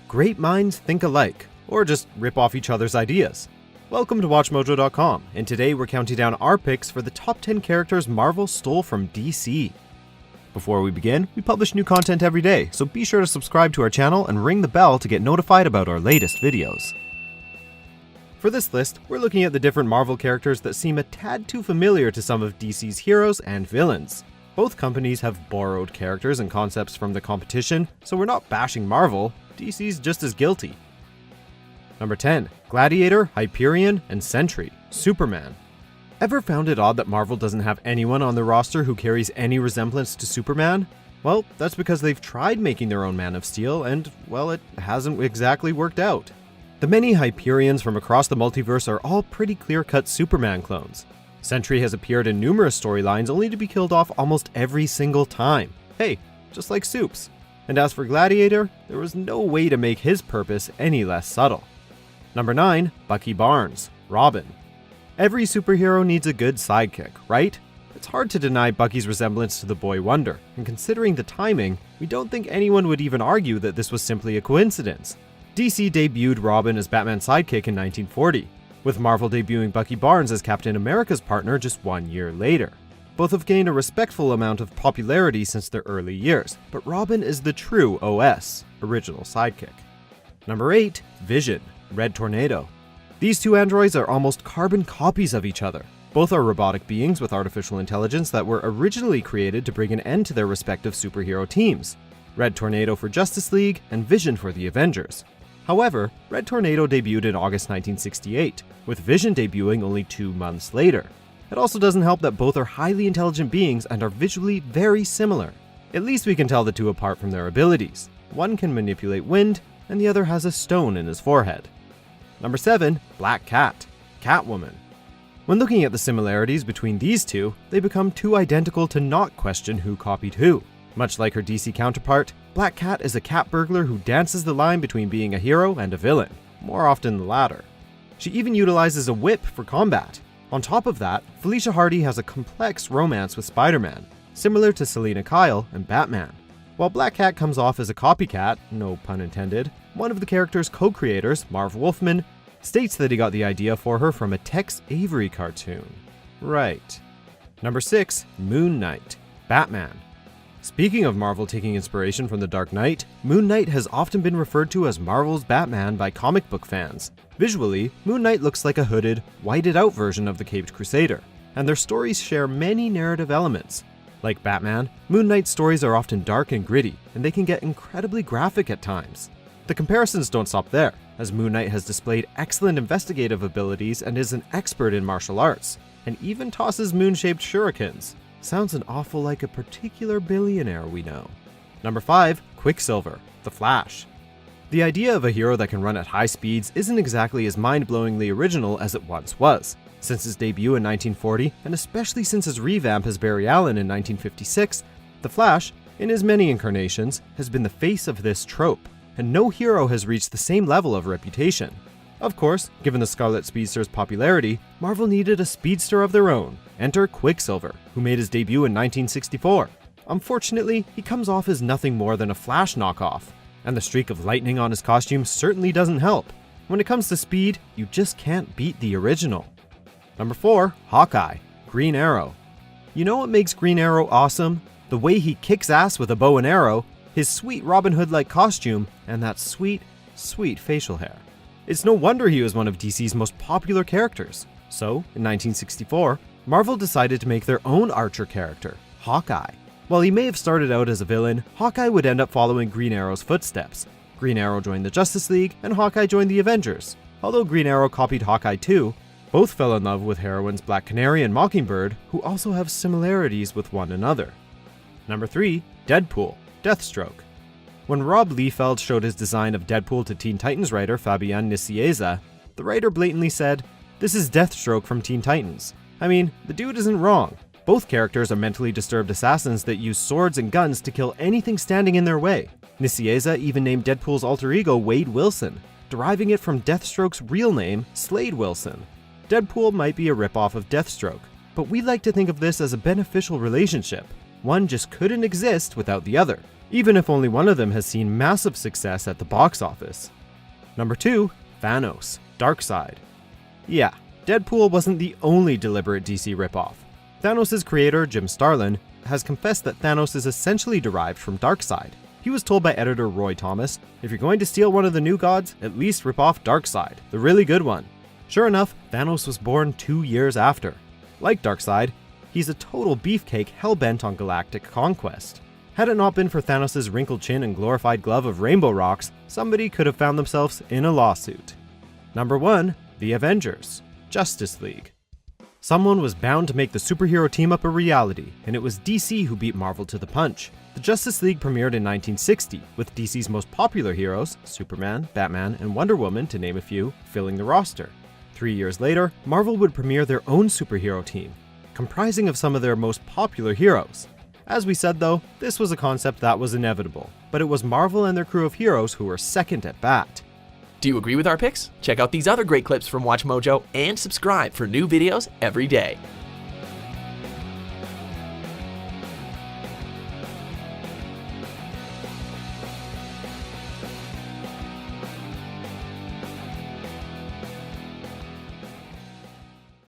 Great minds think alike, or just rip off each other's ideas. Welcome to WatchMojo.com, and today we're counting down our picks for the top 10 characters Marvel stole from DC. Before we begin, we publish new content every day, so be sure to subscribe to our channel and ring the bell to get notified about our latest videos. For this list, we're looking at the different Marvel characters that seem a tad too familiar to some of DC's heroes and villains. Both companies have borrowed characters and concepts from the competition, so we're not bashing Marvel, DC's just as guilty. Number 10. Gladiator, Hyperion and Sentry, Superman. Ever found it odd that Marvel doesn't have anyone on their roster who carries any resemblance to Superman? Well, that's because they've tried making their own Man of Steel and, well, it hasn't exactly worked out. The many Hyperions from across the multiverse are all pretty clear-cut Superman clones. Sentry has appeared in numerous storylines only to be killed off almost every single time. Hey, just like Supes. And as for Gladiator, there was no way to make his purpose any less subtle. Number 9. Bucky Barnes, Robin. Every superhero needs a good sidekick, right? It's hard to deny Bucky's resemblance to the Boy Wonder, and considering the timing, we don't think anyone would even argue that this was simply a coincidence. DC debuted Robin as Batman's sidekick in 1940, with Marvel debuting Bucky Barnes as Captain America's partner just 1 year later. Both have gained a respectful amount of popularity since their early years, but Robin is the true OS, original sidekick. Number 8. Vision, Red Tornado. These two androids are almost carbon copies of each other. Both are robotic beings with artificial intelligence that were originally created to bring an end to their respective superhero teams. Red Tornado for Justice League and Vision for the Avengers. However, Red Tornado debuted in August 1968, with Vision debuting only 2 months later. It also doesn't help that both are highly intelligent beings and are visually very similar. At least we can tell the two apart from their abilities. One can manipulate wind, and the other has a stone in his forehead. Number 7. Black Cat, Catwoman. When looking at the similarities between these two, they become too identical to not question who copied who. Much like her DC counterpart, Black Cat is a cat burglar who dances the line between being a hero and a villain, more often the latter. She even utilizes a whip for combat. On top of that, Felicia Hardy has a complex romance with Spider-Man, similar to Selina Kyle and Batman. While Black Cat comes off as a copycat, no pun intended, one of the character's co-creators, Marv Wolfman, states that he got the idea for her from a Tex Avery cartoon. Right. Number 6. Moon Knight, Batman. Speaking of Marvel taking inspiration from The Dark Knight, Moon Knight has often been referred to as Marvel's Batman by comic book fans. Visually, Moon Knight looks like a hooded, whited-out version of the Caped Crusader, and their stories share many narrative elements. Like Batman, Moon Knight's stories are often dark and gritty, and they can get incredibly graphic at times. The comparisons don't stop there, as Moon Knight has displayed excellent investigative abilities and is an expert in martial arts, and even tosses moon-shaped shurikens. Sounds an awful like a particular billionaire we know. Number 5. Quicksilver, The Flash. The idea of a hero that can run at high speeds isn't exactly as mind-blowingly original as it once was. Since his debut in 1940, and especially since his revamp as Barry Allen in 1956, The Flash, in his many incarnations, has been the face of this trope, and no hero has reached the same level of reputation. Of course, given the Scarlet Speedster's popularity, Marvel needed a speedster of their own. Enter Quicksilver, who made his debut in 1964. Unfortunately, he comes off as nothing more than a Flash knockoff, and the streak of lightning on his costume certainly doesn't help. When it comes to speed, you just can't beat the original. Number 4. Hawkeye, Green Arrow. You know what makes Green Arrow awesome? The way he kicks ass with a bow and arrow, his sweet Robin Hood-like costume, and that sweet, sweet facial hair. It's no wonder he was one of DC's most popular characters. So, in 1964, Marvel decided to make their own Archer character, Hawkeye. While he may have started out as a villain, Hawkeye would end up following Green Arrow's footsteps. Green Arrow joined the Justice League, and Hawkeye joined the Avengers. Although Green Arrow copied Hawkeye too, both fell in love with heroines Black Canary and Mockingbird, who also have similarities with one another. Number 3. Deadpool, Deathstroke. When Rob Liefeld showed his design of Deadpool to Teen Titans writer Fabian Nicieza, the writer blatantly said, "This is Deathstroke from Teen Titans." I mean, the dude isn't wrong. Both characters are mentally disturbed assassins that use swords and guns to kill anything standing in their way. Nicieza even named Deadpool's alter ego Wade Wilson, deriving it from Deathstroke's real name, Slade Wilson. Deadpool might be a ripoff of Deathstroke, but we like to think of this as a beneficial relationship. One just couldn't exist without the other. even if only one of them has seen massive success at the box office. Number 2, Thanos, Darkseid. Yeah, Deadpool wasn't the only deliberate DC ripoff. Thanos' creator, Jim Starlin, has confessed that Thanos is essentially derived from Darkseid. He was told by editor Roy Thomas, if you're going to steal one of the new gods, at least rip off Darkseid, the really good one. Sure enough, Thanos was born 2 years after. Like Darkseid, he's a total beefcake hell-bent on galactic conquest. Had it not been for Thanos' wrinkled chin and glorified glove of rainbow rocks, somebody could have found themselves in a lawsuit. Number 1, The Avengers, Justice League. Someone was bound to make the superhero team-up a reality, and it was DC who beat Marvel to the punch. The Justice League premiered in 1960, with DC's most popular heroes, Superman, Batman, and Wonder Woman, to name a few, filling the roster. 3 years later, Marvel would premiere their own superhero team, comprising of some of their most popular heroes. As we said though, this was a concept that was inevitable, but it was Marvel and their crew of heroes who were second at bat. Do you agree with our picks? Check out these other great clips from WatchMojo and subscribe for new videos every day.